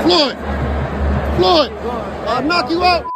Floyd! Floyd! I'll knock you out!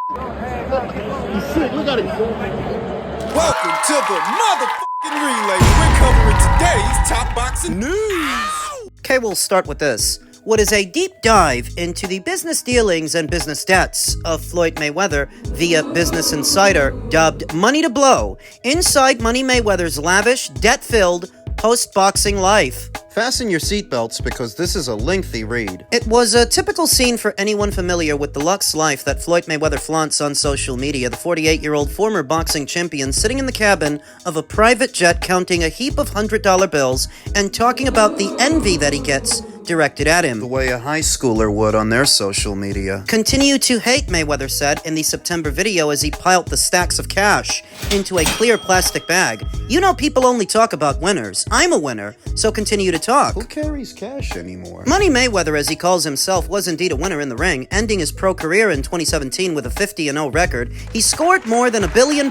He's sick, look at him. Welcome to the motherfucking relay. We're covering today's top boxing news. Okay, we'll start with this. What is a deep dive into the business dealings and business debts of Floyd Mayweather via Business Insider, dubbed Money to Blow, inside Money Mayweather's lavish, debt-filled, post-boxing life. Fasten your seatbelts because this is a lengthy read. It was a typical scene for anyone familiar with the luxe life that Floyd Mayweather flaunts on social media. The 48-year-old former boxing champion sitting in the cabin of a private jet counting a heap of $100 bills and talking about the envy that he gets directed at him. The way a high schooler would on their social media. Continue to hate, Mayweather said in the September video as he piled the stacks of cash into a clear plastic bag. You know people only talk about winners. I'm a winner, so continue to talk. Who carries cash anymore? Money Mayweather, as he calls himself, was indeed a winner in the ring, ending his pro career in 2017 with a 50-0 record. He scored more than $1 billion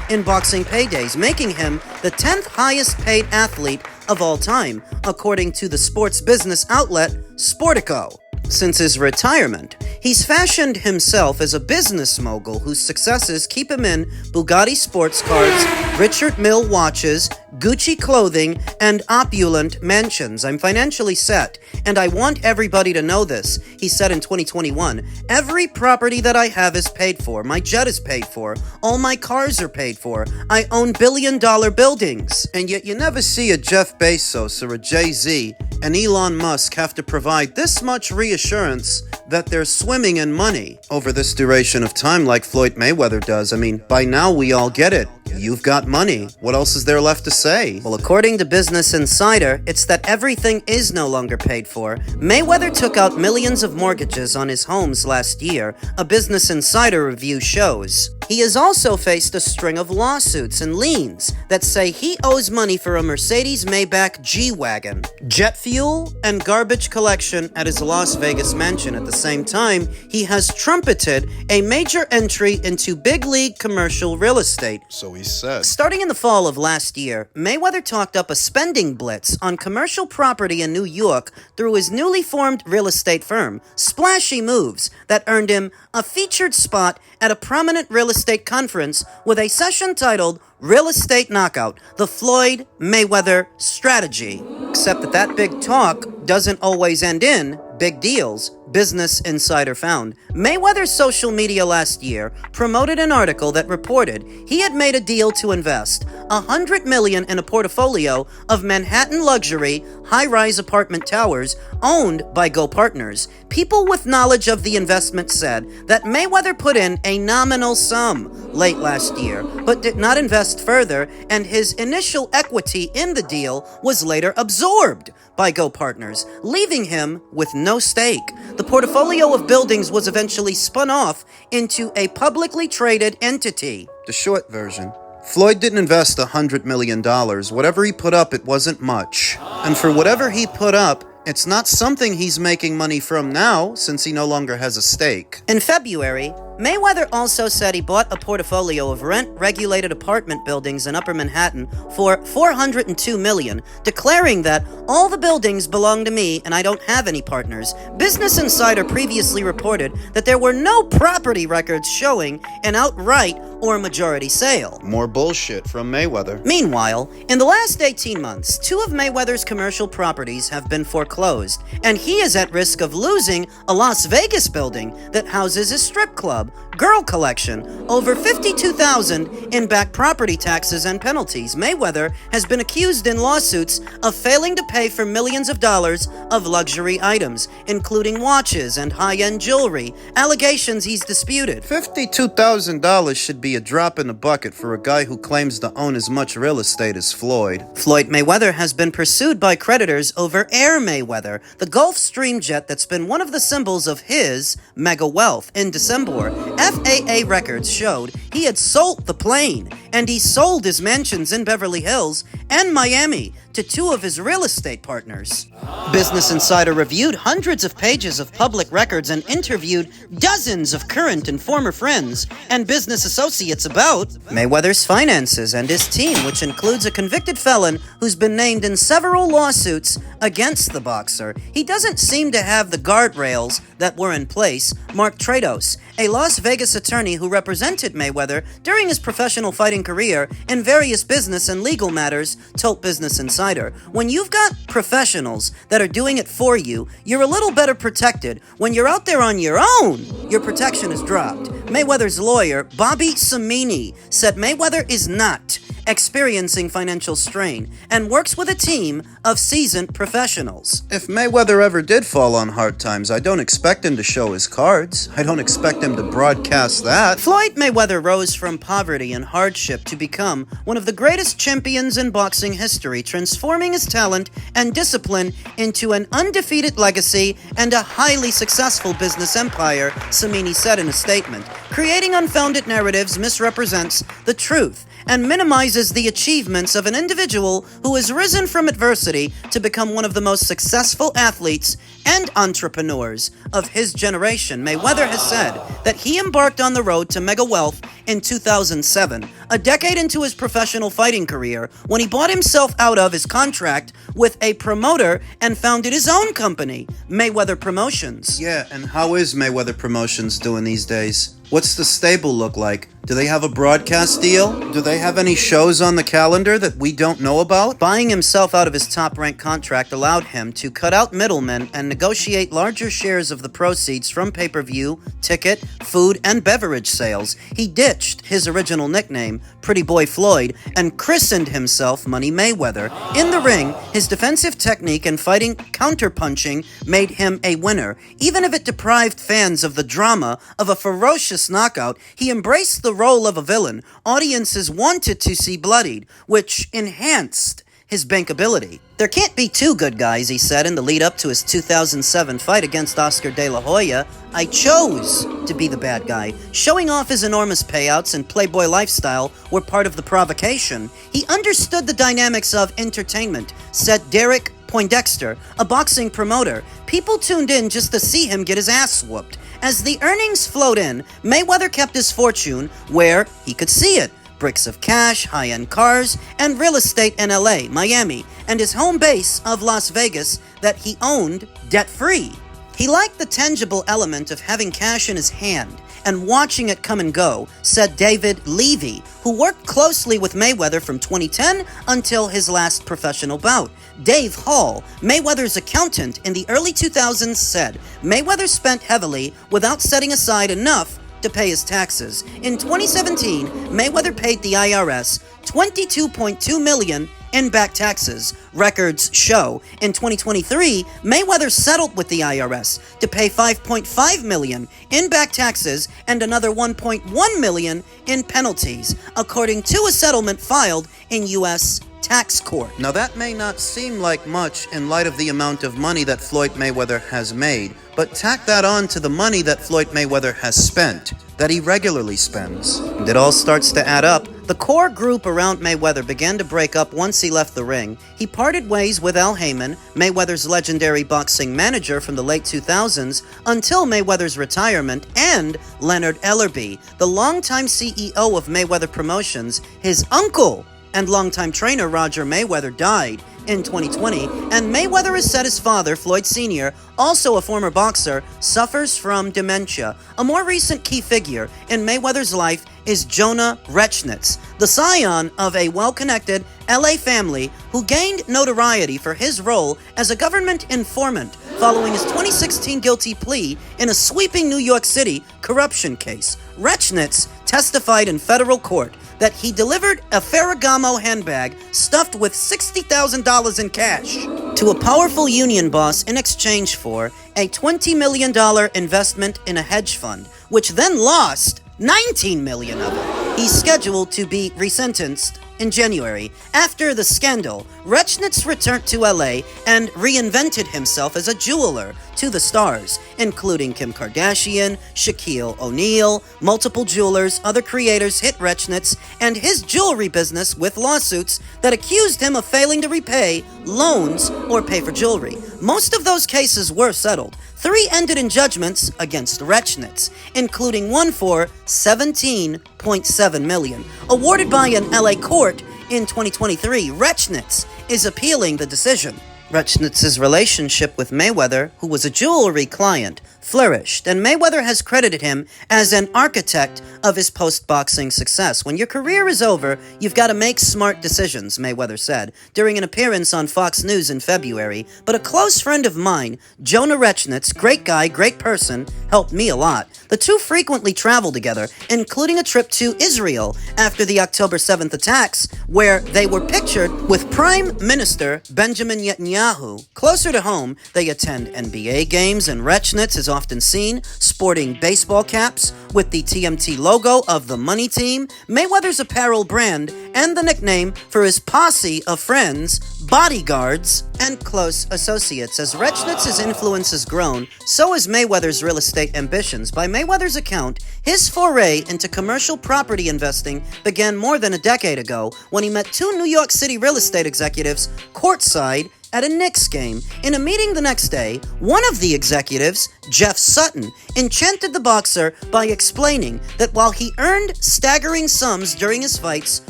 in boxing paydays, making him the 10th highest paid athlete of all time, according to the sports business outlet Sportico. Since his retirement, he's fashioned himself as a business mogul whose successes keep him in Bugatti sports cars, Richard Mille watches, Gucci clothing, and opulent mansions. I'm financially set, and I want everybody to know this, he said in 2021. Every property that I have is paid for. My jet is paid for. All my cars are paid for. I own billion-dollar buildings. And yet you never see a Jeff Bezos or a Jay-Z and Elon Musk have to provide this much reassurance that they're swimming in money over this duration of time like Floyd Mayweather does. I mean, by now we all get it. You've got money. What else is there left to say? Well, according to Business Insider, it's that everything is no longer paid for. Mayweather took out millions of mortgages on his homes last year, a Business Insider review shows. He has also faced a string of lawsuits and liens that say he owes money for a Mercedes Maybach G-Wagon, jet fuel, and garbage collection at his Las Vegas mansion. At the same time, he has trumpeted a major entry into big league commercial real estate. So he said. Starting in the fall of last year, Mayweather talked up a spending blitz on commercial property in New York through his newly formed real estate firm, Splashy Moves, that earned him a featured spot at a prominent real estate conference with a session titled Real Estate Knockout, the Floyd Mayweather Strategy. Except that big talk doesn't always end in big deals, Business Insider found. Mayweather's social media last year promoted an article that reported he had made a deal to invest $100 million in a portfolio of Manhattan luxury high-rise apartment towers owned by Go Partners. People with knowledge of the investment said that Mayweather put in a nominal sum late last year, but did not invest further, and his initial equity in the deal was later absorbed by Go Partners, leaving him with no stake. The portfolio of buildings was eventually spun off into a publicly traded entity. The short version: Floyd didn't invest $100 million. Whatever he put up, it wasn't much. And for whatever he put up, it's not something he's making money from now, since he no longer has a stake. In February, Mayweather also said he bought a portfolio of rent-regulated apartment buildings in Upper Manhattan for $402 million, declaring that all the buildings belong to me and I don't have any partners. Business Insider previously reported that there were no property records showing an outright or majority sale. More bullshit from Mayweather. Meanwhile, in the last 18 months, 2 of Mayweather's commercial properties have been foreclosed, and he is at risk of losing a Las Vegas building that houses a strip club, Girl Collection, over $52,000 in back property taxes and penalties. Mayweather has been accused in lawsuits of failing to pay for millions of dollars of luxury items, including watches and high-end jewelry, allegations he's disputed. $52,000 should be a drop in the bucket for a guy who claims to own as much real estate as Floyd. Floyd Mayweather has been pursued by creditors over Air Mayweather, the Gulfstream jet that's been one of the symbols of his mega wealth. In December, FAA records showed he had sold the plane, and he sold his mansions in Beverly Hills and Miami to 2 of his real estate partners. Business Insider reviewed hundreds of pages of public records and interviewed dozens of current and former friends and business associates about Mayweather's finances and his team, which includes a convicted felon who's been named in several lawsuits against the boxer. He doesn't seem to have the guardrails that were in place, Mark Trados, a Las Vegas attorney who represented Mayweather during his professional fighting career in various business and legal matters, told Business Insider. When you've got professionals that are doing it for you, you're a little better protected. When you're out there on your own, your protection is dropped. Mayweather's lawyer, Bobby Samini, said Mayweather is not experiencing financial strain and works with a team of seasoned professionals. If Mayweather ever did fall on hard times, I don't expect him to show his cards. I don't expect him to broadcast that. Floyd Mayweather rose from poverty and hardship to become one of the greatest champions in boxing history, transforming his talent and discipline into an undefeated legacy and a highly successful business empire, Samini said in a statement. Creating unfounded narratives misrepresents the truth and minimizes the achievements of an individual who has risen from adversity to become one of the most successful athletes and entrepreneurs of his generation. Mayweather has said that he embarked on the road to mega wealth in 2007, a decade into his professional fighting career, when he bought himself out of his contract with a promoter and founded his own company, Mayweather Promotions. Yeah, and how is Mayweather Promotions doing these days? What's the stable look like? Do they have a broadcast deal? Do they have any shows on the calendar that we don't know about? Buying himself out of his top-ranked contract allowed him to cut out middlemen and negotiate larger shares of the proceeds from pay-per-view, ticket, food, and beverage sales. He ditched his original nickname, Pretty Boy Floyd, and christened himself Money Mayweather. In the ring, his defensive technique and fighting counterpunching made him a winner. Even if it deprived fans of the drama of a ferocious knockout, he embraced the role of a villain audiences wanted to see bloodied, which enhanced his bankability. There can't be two good guys, he said in the lead up to his 2007 fight against Oscar De La Hoya. I chose to be the bad guy. Showing off his enormous payouts and playboy lifestyle were part of the provocation. He understood the dynamics of entertainment, said Derek Poindexter, a boxing promoter. People tuned in just to see him get his ass whooped. As the earnings flowed in, Mayweather kept his fortune where he could see it. Bricks of cash, high-end cars, and real estate in LA, Miami, and his home base of Las Vegas that he owned debt-free. He liked the tangible element of having cash in his hand and watching it come and go, said David Levy, who worked closely with Mayweather from 2010 until his last professional bout. Dave Hall, Mayweather's accountant in the early 2000s, said Mayweather spent heavily without setting aside enough to pay his taxes. In 2017, Mayweather paid the IRS $22.2 million in back taxes. Records show in 2023, Mayweather settled with the IRS to pay $5.5 million in back taxes and another $1.1 million in penalties, according to a settlement filed in U.S. tax court. Now that may not seem like much in light of the amount of money that Floyd Mayweather has made, but tack that on to the money that Floyd Mayweather has spent, that he regularly spends, and it all starts to add up. The core group around Mayweather began to break up once he left the ring. He parted ways with Al Heyman, Mayweather's legendary boxing manager from the late 2000s, until Mayweather's retirement, and Leonard Ellerbe, the longtime CEO of Mayweather Promotions. His uncle and longtime trainer Roger Mayweather died in 2020, and Mayweather has said his father, Floyd Sr., also a former boxer, suffers from dementia. A more recent key figure in Mayweather's life is Jonah Rechnitz, the scion of a well-connected LA family who gained notoriety for his role as a government informant following his 2016 guilty plea in a sweeping New York City corruption case. Rechnitz testified in federal court that he delivered a Ferragamo handbag stuffed with $60,000 in cash to a powerful union boss in exchange for a $20 million investment in a hedge fund, which then lost $19 million of it. He's scheduled to be resentenced in January. After the scandal, Rechnitz returned to LA and reinvented himself as a jeweler to the stars, including Kim Kardashian, Shaquille O'Neal, multiple jewelers. Other creators hit Rechnitz and his jewelry business with lawsuits that accused him of failing to repay loans or pay for jewelry. Most of those cases were settled. 3 ended in judgments against Rechnitz, including one for $17.7 million, awarded by an LA court in 2023. Rechnitz is appealing the decision. Rechnitz's relationship with Mayweather, who was a jewelry client, flourished, and Mayweather has credited him as an architect of his post-boxing success. When your career is over, you've got to make smart decisions, Mayweather said during an appearance on Fox News in February. But a close friend of mine, Jonah Rechnitz, great guy, great person, helped me a lot. The two frequently travel together, including a trip to Israel after the October 7th attacks, where they were pictured with Prime Minister Benjamin Netanyahu. Closer to home, they attend NBA games, and Rechnitz is often seen sporting baseball caps with the TMT logo of the Money Team, Mayweather's apparel brand, and the nickname for his posse of friends, bodyguards, and close associates. As Rechnitz's influence has grown, so has Mayweather's real estate ambitions. By Mayweather's account, his foray into commercial property investing began more than a decade ago when he met two New York City real estate executives courtside at a Knicks game. In a meeting the next day, one of the executives, Jeff Sutton, enchanted the boxer by explaining that while he earned staggering sums during his fights,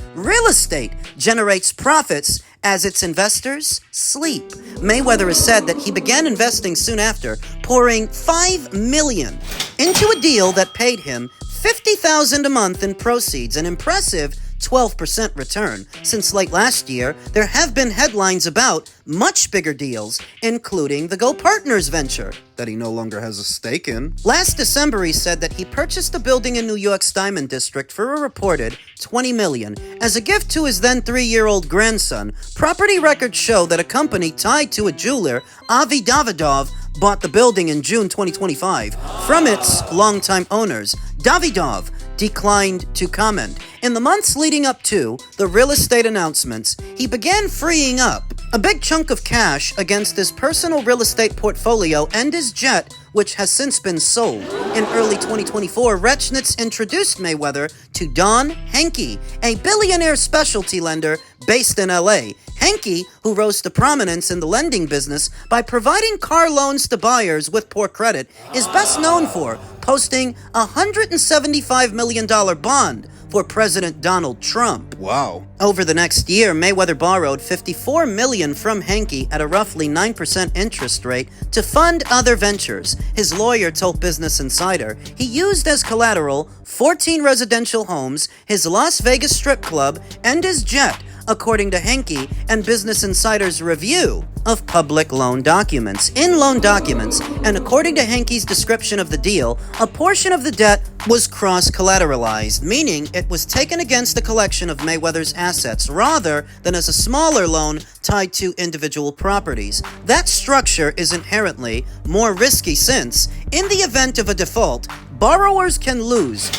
real estate generates profits as its investors sleep. Mayweather has said that he began investing soon after, pouring $5 million into a deal that paid him $50,000 a month in proceeds, an impressive 12% return. Since late last year, there have been headlines about much bigger deals, including the Go Partners venture that he no longer has a stake in. Last December, he said that he purchased a building in New York's Diamond District for a reported $20 million as a gift to his then 3-year-old grandson. Property records show that a company tied to a jeweler, Avi Davidov, bought the building in June 2025 from its longtime owners. Davidov declined to comment. In the months leading up to the real estate announcements, he began freeing up a big chunk of cash against his personal real estate portfolio and his jet, which has since been sold. In early 2024, Rechnitz introduced Mayweather to Don Henke, a billionaire specialty lender based in LA. Henke, who rose to prominence in the lending business by providing car loans to buyers with poor credit, is best known for posting a $175 million bond for President Donald Trump. Wow. Over the next year, Mayweather borrowed $54 million from Henke at a roughly 9% interest rate to fund other ventures. His lawyer told Business Insider he used as collateral 14 residential homes, his Las Vegas strip club, and his jet, according to Henke and Business Insider's review of public loan documents. In loan documents, and according to Henke's description of the deal, a portion of the debt was cross-collateralized, meaning it was taken against a collection of Mayweather's assets rather than as a smaller loan tied to individual properties. That structure is inherently more risky since, in the event of a default, borrowers can lose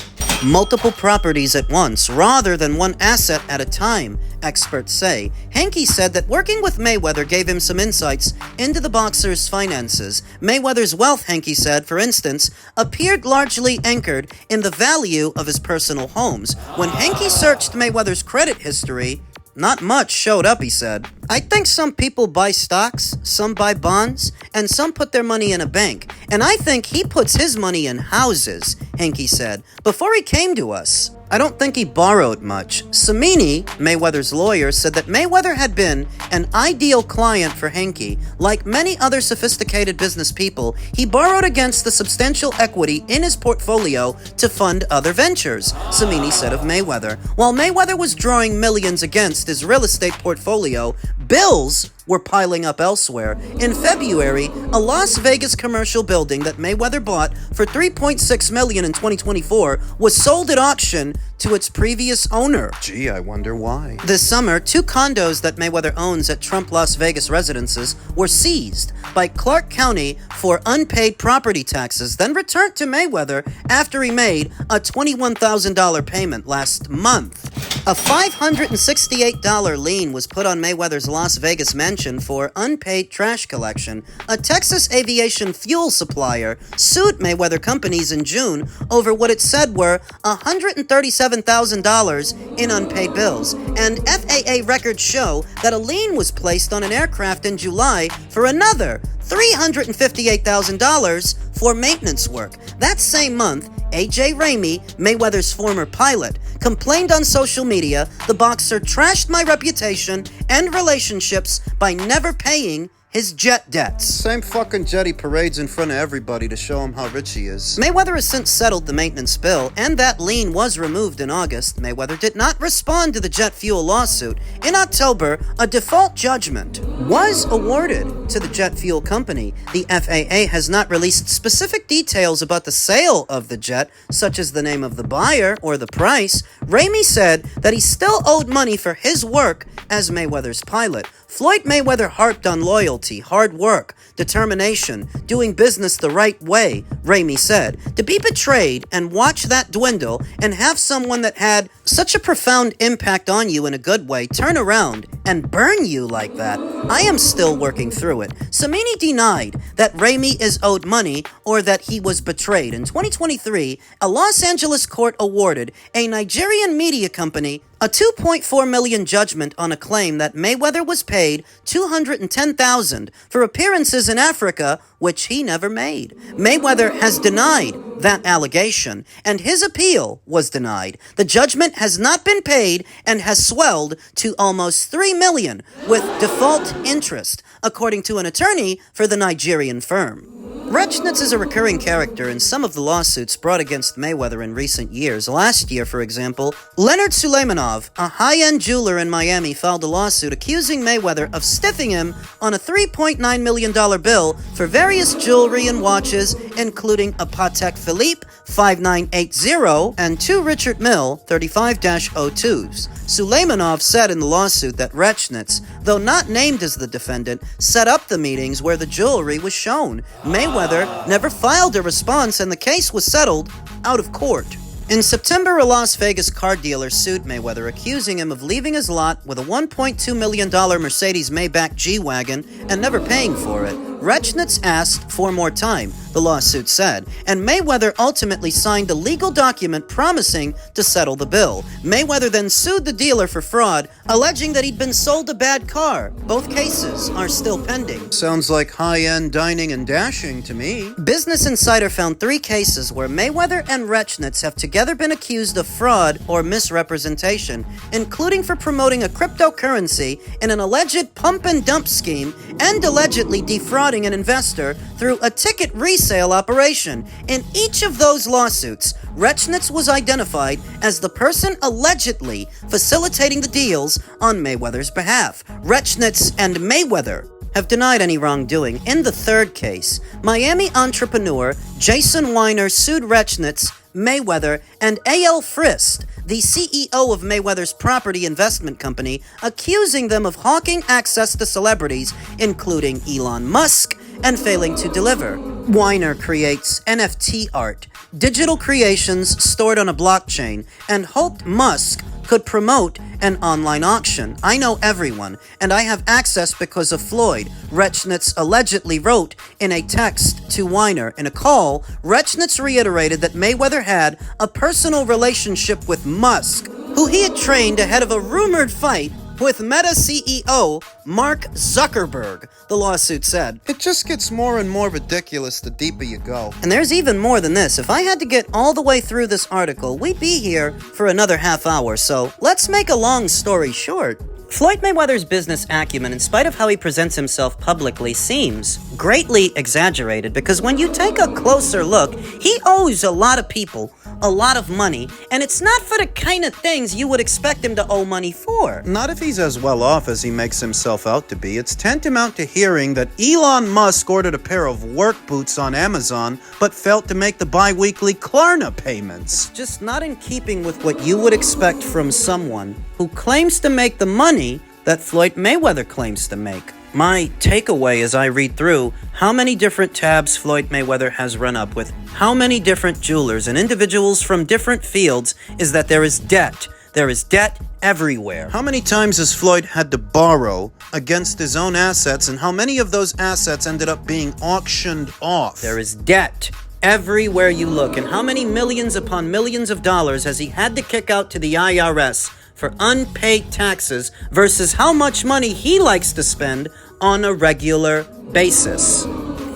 multiple properties at once rather than one asset at a time, experts say. Henke said that working with Mayweather gave him some insights into the boxer's finances. Mayweather's wealth, Henke said, for instance, appeared largely anchored in the value of his personal homes. When Henke searched Mayweather's credit history, not much showed up, he said. I think some people buy stocks, some buy bonds, and some put their money in a bank. And I think he puts his money in houses, Henke said. Before he came to us, I don't think he borrowed much. Samini, Mayweather's lawyer, said that Mayweather had been an ideal client for Henke. Like many other sophisticated business people, he borrowed against the substantial equity in his portfolio to fund other ventures, Samini said of Mayweather. While Mayweather was drawing millions against his real estate portfolio, bills were piling up elsewhere. In February, a Las Vegas commercial building that Mayweather bought for $3.6 million in 2024 was sold at auction to its previous owner. Gee, I wonder why. This summer, 2 condos that Mayweather owns at Trump Las Vegas residences were seized by Clark County for unpaid property taxes, then returned to Mayweather after he made a $21,000 payment last month. A $568 lien was put on Mayweather's Las Vegas mansion for unpaid trash collection. A Texas aviation fuel supplier sued Mayweather companies in June over what it said were $137,000 in unpaid bills, and FAA records show that a lien was placed on an aircraft in July for another $358,000 for maintenance work. That same month, A.J. Ramey, Mayweather's former pilot, complained on social media, "The boxer trashed my reputation and relationships by never paying his jet debts. Same fucking jet he parades in front of everybody to show him how rich he is. Mayweather has since settled the maintenance bill, and that lien was removed in August. Mayweather did not respond to the jet fuel lawsuit. In October, a default judgment was awarded to the jet fuel company. The FAA has not released specific details about the sale of the jet, such as the name of the buyer or the price. Ramey said that he still owed money for his work as Mayweather's pilot. Floyd Mayweather harped on loyalty, hard work, determination, doing business the right way, Ramey said. To be betrayed and watch that dwindle and have someone that had such a profound impact on you in a good way turn around and burn you like that, I am still working through it. Samini denied that Ramey is owed money or that he was betrayed. In 2023, a Los Angeles court awarded a Nigerian media company a $2.4 million judgment on a claim that Mayweather was paid $210,000 for appearances in Africa, which he never made. Mayweather has denied that allegation, and his appeal was denied. The judgment has not been paid and has swelled to almost $3 million with default interest, according to an attorney for the Nigerian firm. Rechnitz is a recurring character in some of the lawsuits brought against Mayweather in recent years. Last year, for example, Leonard Suleimanov, a high-end jeweler in Miami, filed a lawsuit accusing Mayweather of stiffing him on a $3.9 million bill for various jewelry and watches, including a Patek Philippe 5980 and two Richard Mille 35-02s. Suleimanov said in the lawsuit that Rechnitz, though not named as the defendant, set up the meetings where the jewelry was shown. Mayweather never filed a response, and the case was settled out of court. In September, a Las Vegas car dealer sued Mayweather, accusing him of leaving his lot with a $1.2 million Mercedes Maybach G-Wagon and never paying for it. Rechnitz asked for more time, the lawsuit said, and Mayweather ultimately signed a legal document promising to settle the bill. Mayweather then sued the dealer for fraud, alleging that he'd been sold a bad car. Both cases are still pending. Sounds like high-end dining and dashing to me. Business Insider found 3 cases where Mayweather and Rechnitz have together been accused of fraud or misrepresentation, including for promoting a cryptocurrency in an alleged pump-and-dump scheme and allegedly defrauding an investor through a ticket resale operation. In each of those lawsuits, Rechnitz was identified as the person allegedly facilitating the deals on Mayweather's behalf. Rechnitz and Mayweather have denied any wrongdoing. In the 3rd case, Miami entrepreneur Jason Weiner sued Rechnitz, Mayweather, and A.L. Frist, the CEO of Mayweather's property investment company, accusing them of hawking access to celebrities, including Elon Musk, and failing to deliver. Weiner creates NFT art, digital creations stored on a blockchain, and hoped Musk could promote an online auction. I know everyone, and I have access because of Floyd, Rechnitz allegedly wrote in a text to Weiner. In a call, Rechnitz reiterated that Mayweather had a personal relationship with Musk, who he had trained ahead of a rumored fight with Meta CEO Mark Zuckerberg, the lawsuit said. It just gets more and more ridiculous the deeper you go. And there's even more than this. If I had to get all the way through this article, we'd be here for another half hour, so let's make a long story short. Floyd Mayweather's business acumen, in spite of how he presents himself publicly, seems greatly exaggerated, because when you take a closer look, he owes a lot of people a lot of money, and it's not for the kind of things you would expect him to owe money for. Not if he's as well off as he makes himself out to be. It's tantamount to hearing that Elon Musk ordered a pair of work boots on Amazon, but failed to make the bi-weekly Klarna payments. Just not in keeping with what you would expect from someone who claims to make the money that Floyd Mayweather claims to make. My takeaway as I read through how many different tabs Floyd Mayweather has run up with, how many different jewelers and individuals from different fields, is that there is debt. There is debt everywhere. How many times has Floyd had to borrow against his own assets, and how many of those assets ended up being auctioned off? There is debt everywhere you look, and how many millions upon millions of dollars has he had to kick out to the IRS for unpaid taxes versus how much money he likes to spend on a regular basis.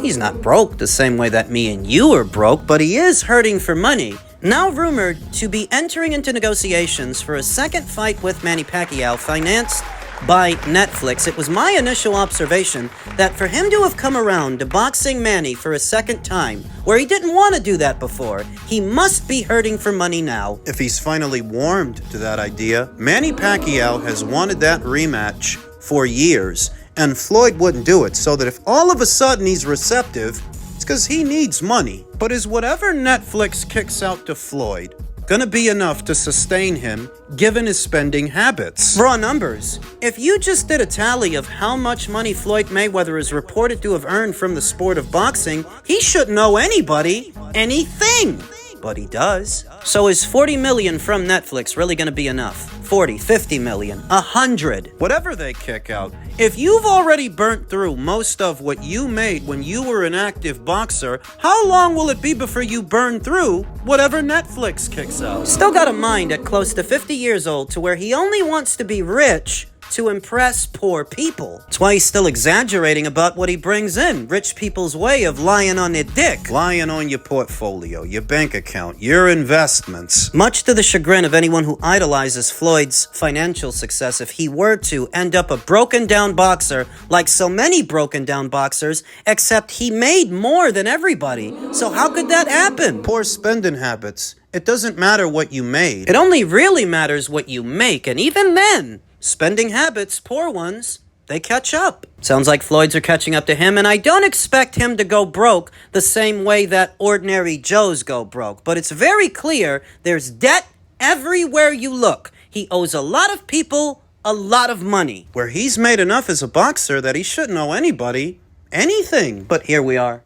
He's not broke the same way that me and you are broke, but he is hurting for money. Now rumored to be entering into negotiations for a second fight with Manny Pacquiao, financed by Netflix, it was my initial observation that for him to have come around to boxing Manny for a second time, where he didn't want to do that before, he must be hurting for money now. If he's finally warmed to that idea, Manny Pacquiao has wanted that rematch for years, and Floyd wouldn't do it, so that if all of a sudden he's receptive, it's because he needs money. But is whatever Netflix kicks out to Floyd gonna be enough to sustain him, given his spending habits? Raw numbers. If you just did a tally of how much money Floyd Mayweather is reported to have earned from the sport of boxing, he shouldn't owe anybody anything. But he does. So is 40 million from Netflix really gonna be enough? 40, 50 million, 100. Whatever they kick out, if you've already burnt through most of what you made when you were an active boxer, how long will it be before you burn through whatever Netflix kicks out? Still got a mind at close to 50 years old to where he only wants to be rich to impress poor people. That's why he's still exaggerating about what he brings in. Rich people's way of lying on their dick. Lying on your portfolio, your bank account, your investments. Much to the chagrin of anyone who idolizes Floyd's financial success, if he were to end up a broken down boxer like so many broken down boxers, except he made more than everybody. So how could that happen? Poor spending habits. It doesn't matter what you made. It only really matters what you make, and even then, spending habits, poor ones, they catch up. Sounds like Floyd's are catching up to him, and I don't expect him to go broke the same way that ordinary Joes go broke. But it's very clear there's debt everywhere you look. He owes a lot of people a lot of money. Where he's made enough as a boxer that he shouldn't owe anybody anything. But here we are.